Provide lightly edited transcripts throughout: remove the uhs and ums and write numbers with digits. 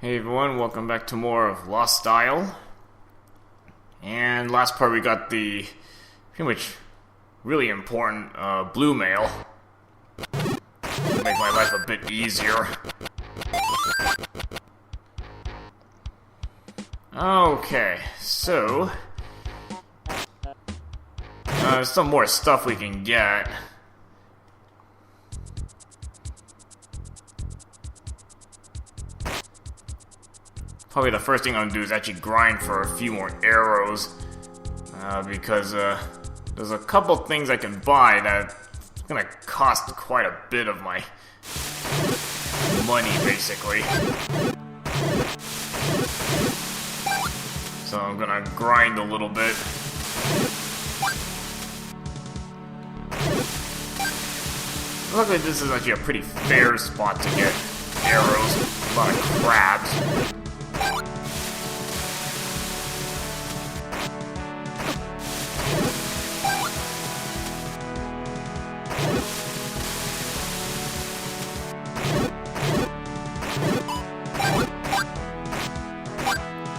Hey everyone, welcome back to more of Lost Style. And last part we got the pretty much really important blue mail. Make my life a bit easier. Okay, so there's some more stuff we can get. Probably the first thing I'm gonna do is actually grind for a few more arrows, because there's a couple things I can buy that's gonna cost quite a bit of my money, basically. So I'm gonna grind a little bit. Luckily, this is actually a pretty fair spot to get arrows. A lot of crabs.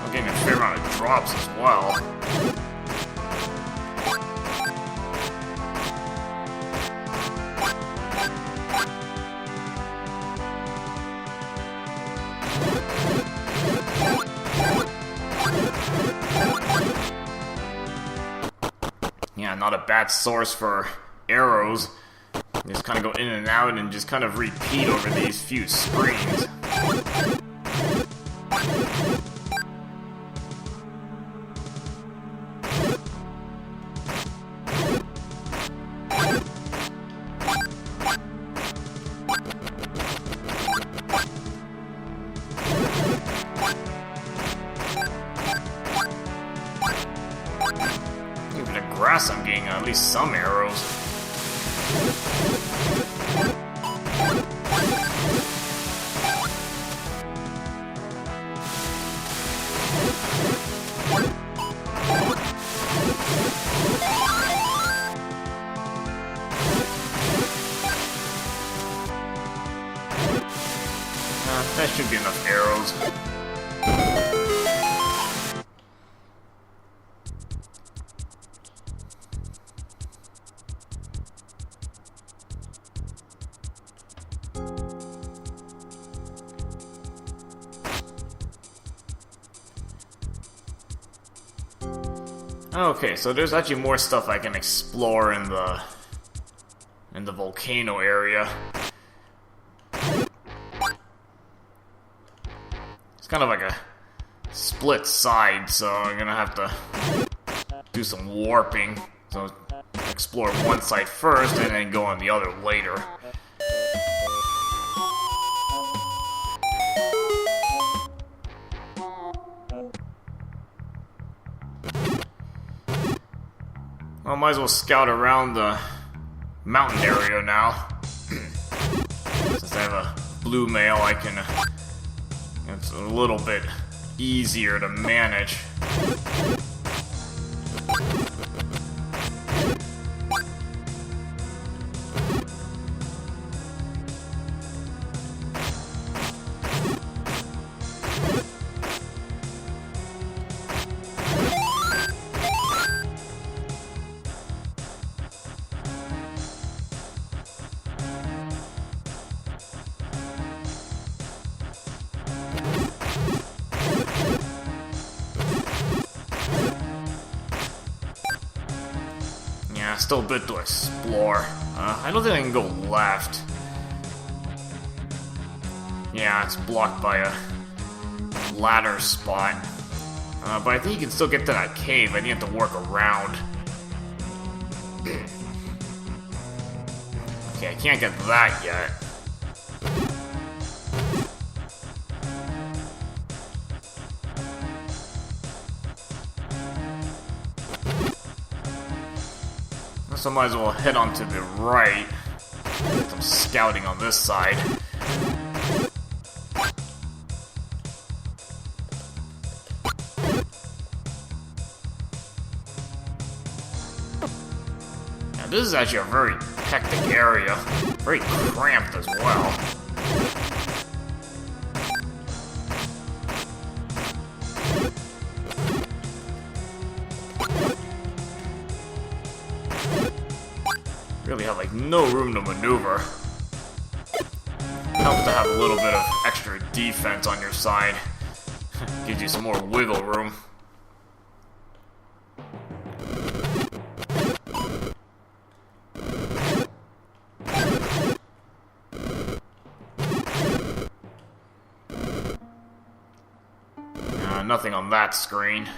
I'm getting a fair amount of drops as well. Yeah, not a bad source for arrows. Just kind of go in and out and just kind of repeat over these few screens. Even the grass, I'm getting at least some arrows. That should be enough arrows. Okay, so there's actually more stuff I can explore in the volcano area. It's kind of like a split side, so I'm gonna have to do some warping. So explore one side first and then go on the other later. Well, might as well scout around the mountain area now. Since I have a blue mail, I can... it's a little bit easier to manage. Still a bit to explore. I don't think I can go left. Yeah, it's blocked by a ladder spot. But I think you can still get to that cave. I think you have to work around. Okay, I can't get that yet. So I might as well head on to the right. Get some scouting on this side. Now this is actually a very hectic area. Very cramped as well. no room to maneuver. Helps to have a little bit of extra defense on your side. Gives you some more wiggle room. Nothing on that screen.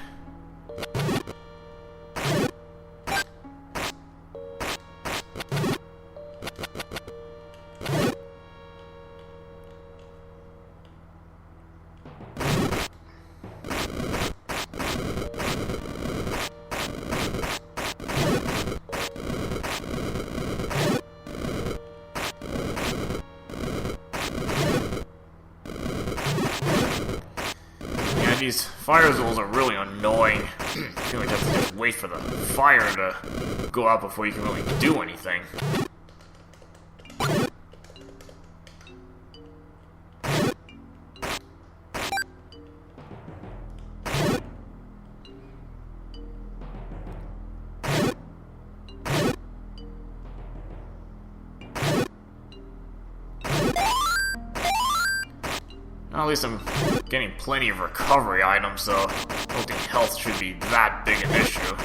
These fire zones are really annoying. You really have to just wait for the fire to go out before you can really do anything. At least I'm getting plenty of recovery items, so I don't think health should be that big an issue.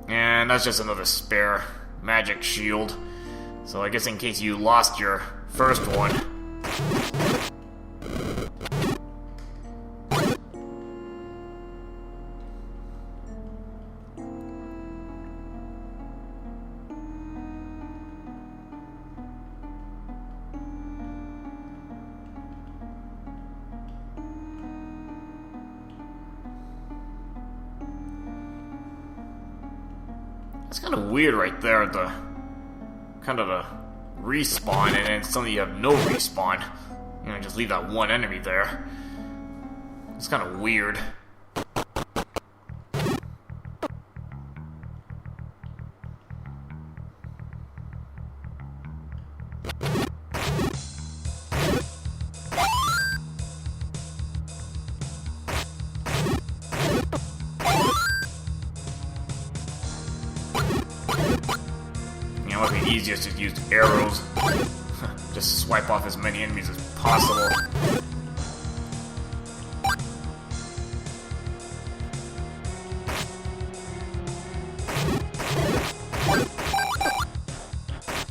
And that's just another spare magic shield. So I guess in case you lost your first one. It's kind of weird right there at the kind of the respawn, and then suddenly you have no respawn. You know, just leave that one enemy there. It's kind of weird. It might be easiest to use arrows. Just swipe off as many enemies as possible.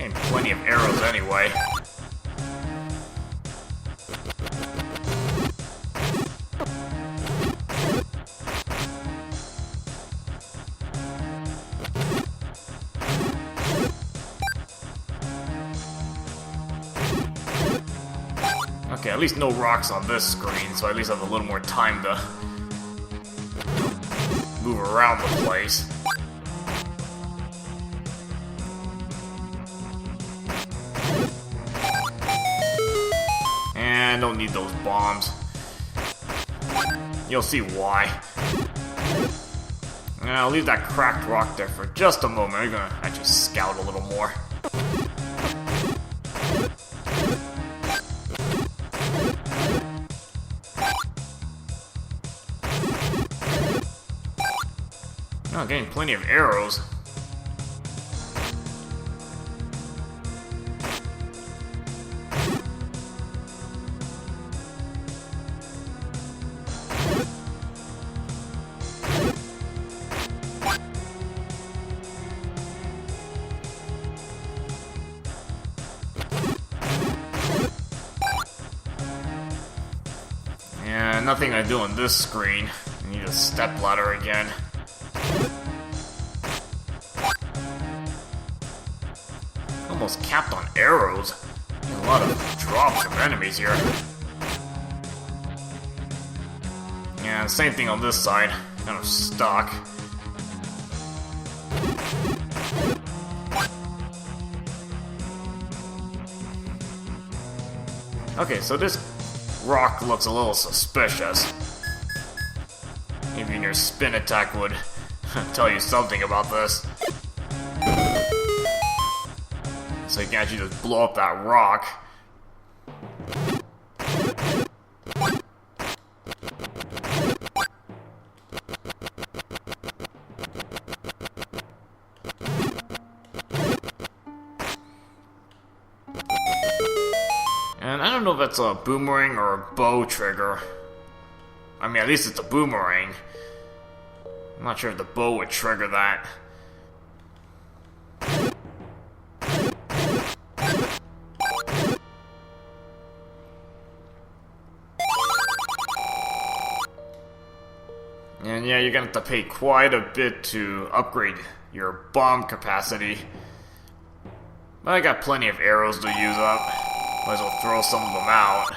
And plenty of arrows anyway. Okay, at least no rocks on this screen, so I at least have a little more time to move around the place. And don't need those bombs. You'll see why. And I'll leave that cracked rock there for just a moment. I'm gonna actually scout a little more. Oh, getting plenty of arrows. Yeah, nothing I do on this screen. I need a stepladder again. Almost capped on arrows. There's a lot of drops from enemies here. Yeah, same thing on this side. Kind of stuck. Okay, so this rock looks a little suspicious. Maybe your spin attack would tell you something about this. So you can actually just blow up that rock. don't know if that's a boomerang or a bow trigger. I mean, at least it's a boomerang. I'm not sure if the bow would trigger that. And yeah, you're gonna have to pay quite a bit to upgrade your bomb capacity. But I got plenty of arrows to use up. Might as well throw some of them out.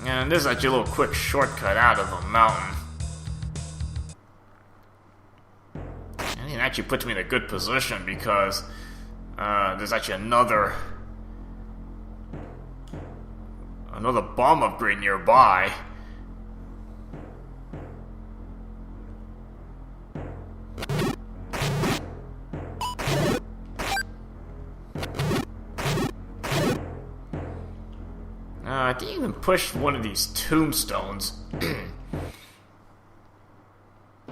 And this is actually a little quick shortcut out of the mountain. And it actually puts me in a good position because there's actually another bomb upgrade nearby. I didn't even push one of these tombstones.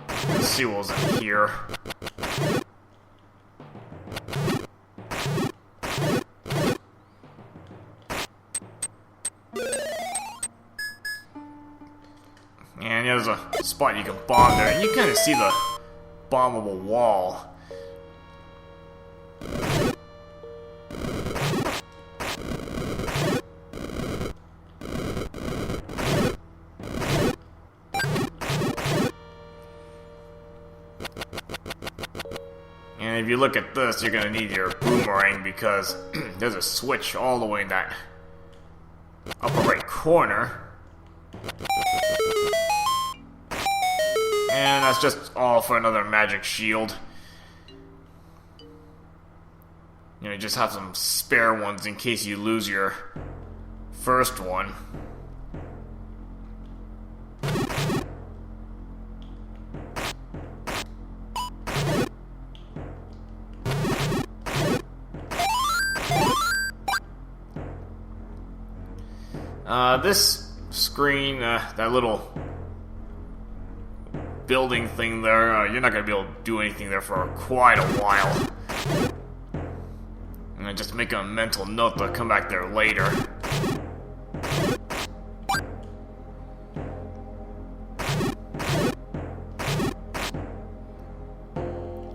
Let's see what was in here. And there's a spot you can bomb there, and you kind of see the bombable wall. And if you look at this, you're going to need your boomerang because there's a switch all the way in that upper right corner. And that's just all for another magic shield. You know, you just have some spare ones in case you lose your first one. This screen, that little building thing there, you're not going to be able to do anything there for quite a while. And I just make a mental note to come back there later.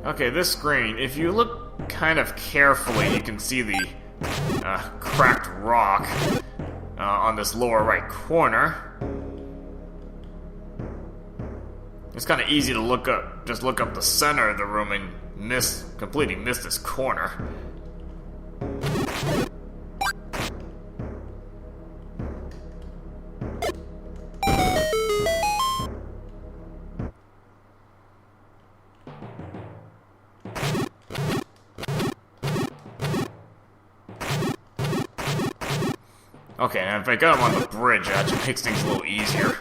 Okay, this screen, if you look kind of carefully, you can see the cracked rock on this lower right corner. It's kind of easy to look up, just look up the center of the room and completely miss this corner. Okay, and if I got him on the bridge, that actually makes things a little easier.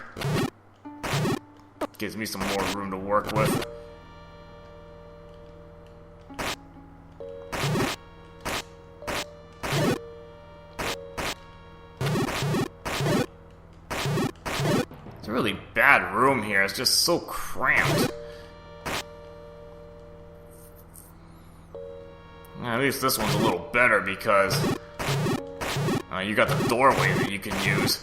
Gives me some more room to work with. It's a really bad room here. It's just so cramped. At least this one's a little better because you got the doorway that you can use.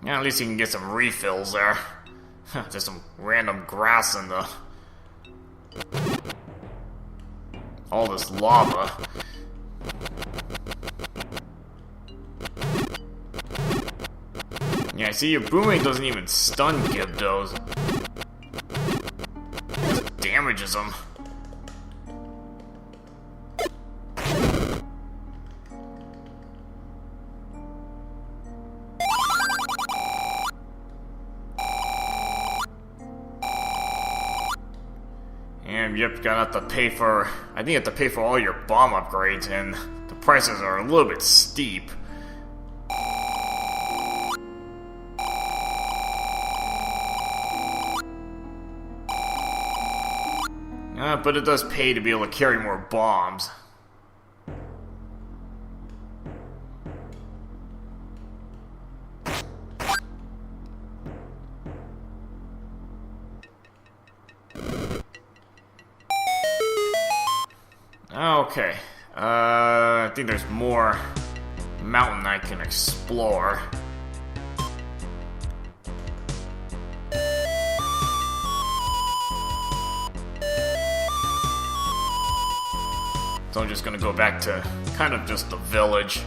Yeah, at least you can get some refills there. There's some random grass in the... all this lava. Yeah, see, your boomerang doesn't even stun Gibdos. It just damages them. And yep, gonna have to pay for... I think you have to pay for all your bomb upgrades, and the prices are a little bit steep. But it does pay to be able to carry more bombs. Okay. I think there's more mountain I can explore. So I'm just gonna go back to kind of just the village.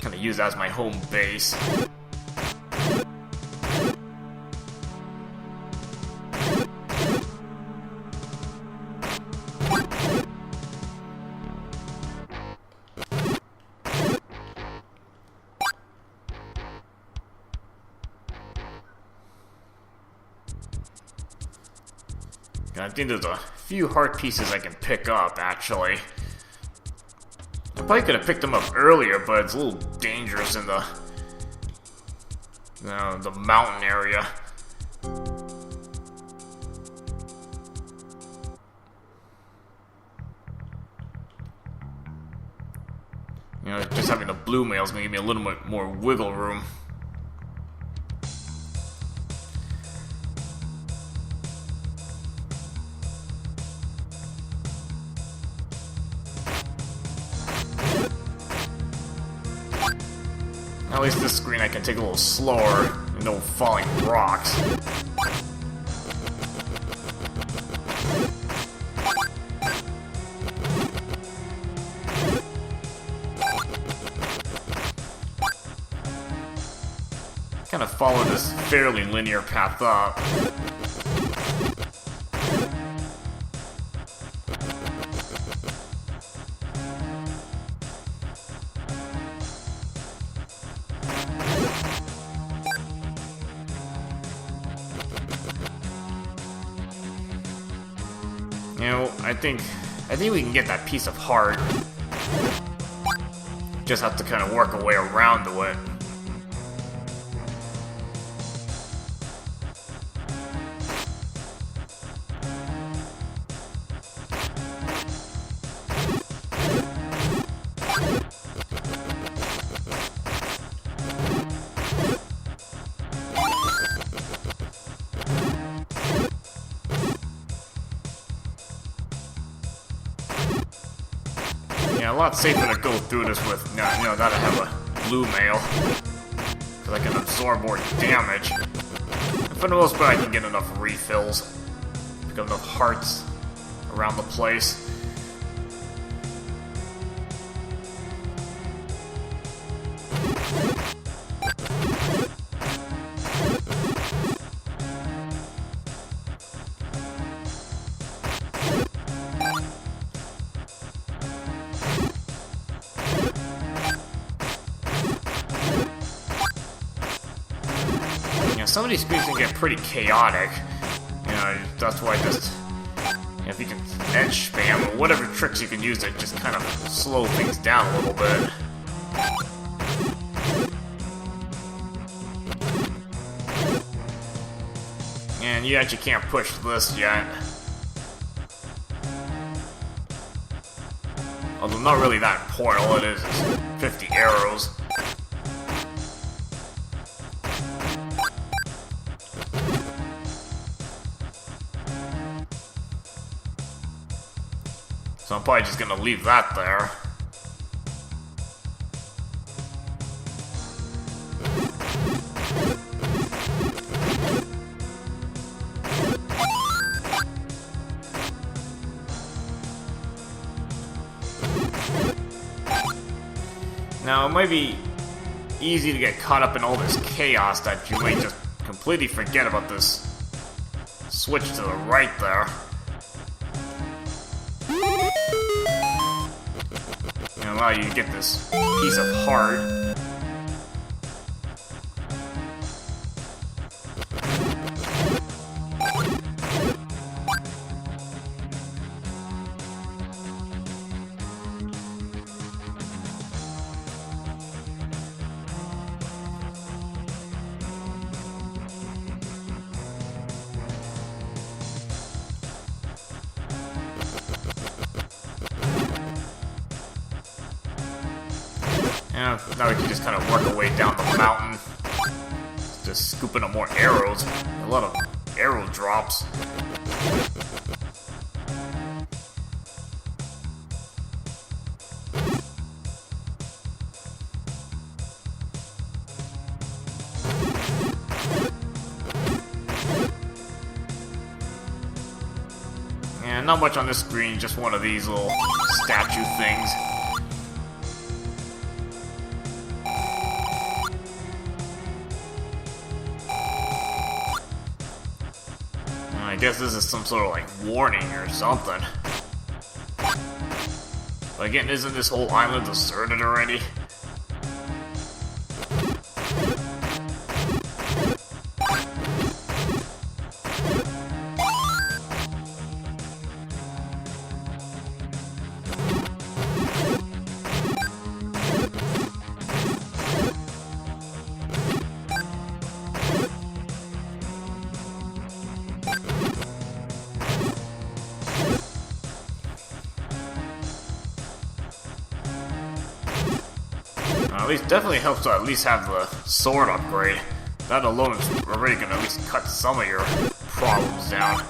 Kind of use that as my home base. I think there's a few heart pieces I can pick up, actually. I probably could have picked them up earlier, but it's a little dangerous in the, the mountain area. Just having the blue mail is going to give me a little bit more wiggle room. At least this screen I can take a little slower, and no falling rocks. Kind of follow this fairly linear path up. I think we can get that piece of heart. Just have to kind of work our way around to it. A lot safer to go through this with, now that I have a blue mail, because I can absorb more damage. And for the most part, I can get enough refills, pick up enough hearts around the place. Some of these screens can get pretty chaotic. That's why just if you can edge spam or whatever tricks you can use to just kind of slow things down a little bit. And you actually can't push this yet. Although not really that important, all it is 50 arrows. So I'm probably just gonna leave that there. Now, it might be easy to get caught up in all this chaos that you might just completely forget about this switch to the right there. And allow you to get this piece of heart. Yeah, now we can just kind of work our way down the mountain. Just scooping up more arrows. A lot of arrow drops. And not much on this screen, just one of these little statue things. I guess this is some sort of like warning or something. But again, isn't this whole island deserted already? At least definitely helps to at least have the sword upgrade. That alone is already gonna at least cut some of your problems down.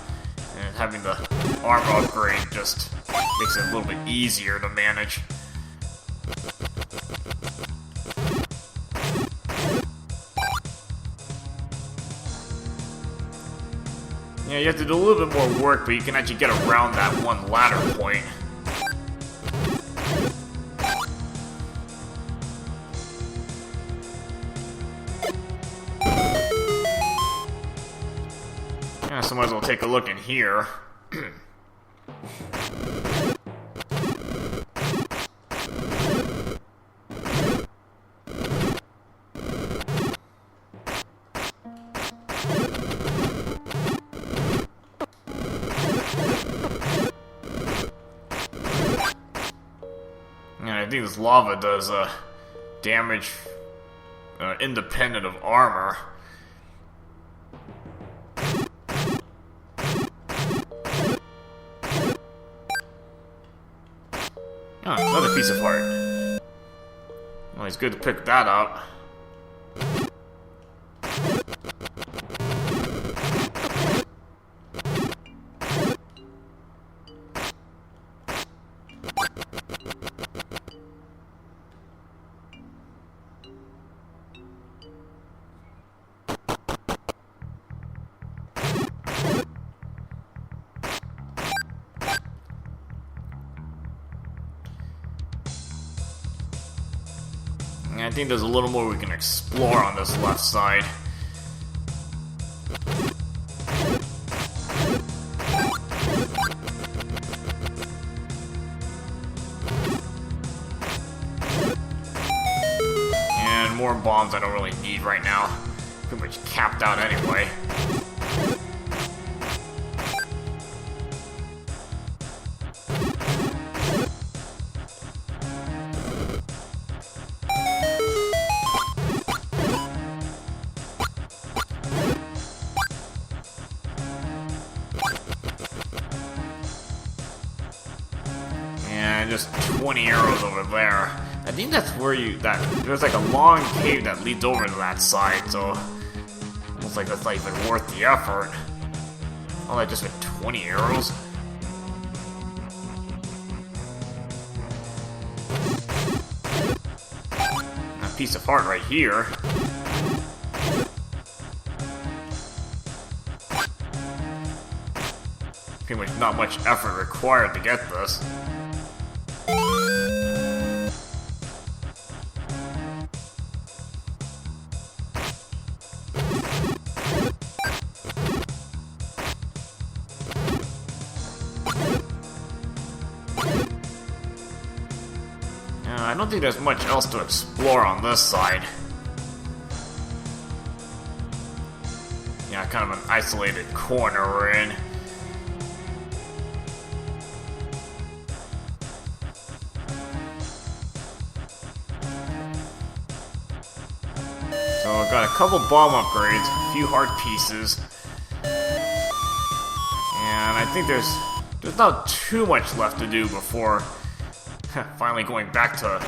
And having the armor upgrade just makes it a little bit easier to manage. Yeah, you have to do a little bit more work, but you can actually get around that one ladder point. Yeah, so might as well take a look in here. I think this lava does damage independent of armor. Oh, another piece of heart. Well, it's good to pick that up. I think there's a little more we can explore on this left side. And more bombs I don't really need right now. Pretty much capped out anyway. Just 20 arrows over there. I think that's where there's like a long cave that leads over to that side, so almost like that's not even worth the effort. All that just with 20 arrows. A piece of heart right here. Pretty much not much effort required to get this. I don't think there's much else to explore on this side. Yeah, kind of an isolated corner we're in. So I've got a couple bomb upgrades, a few heart pieces. And I think there's not too much left to do before finally going back to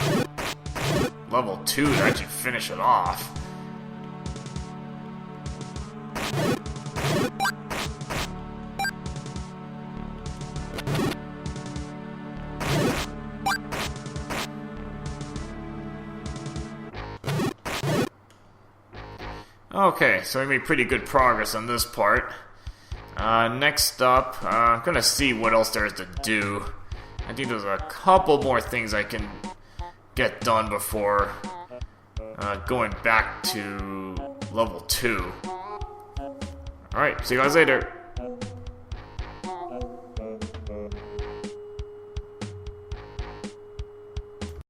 level 2 to actually finish it off. Okay, so we made pretty good progress on this part. Next up, I'm gonna see what else there is to do. I think there's a couple more things I can get done before going back to level 2. Alright, see you guys later.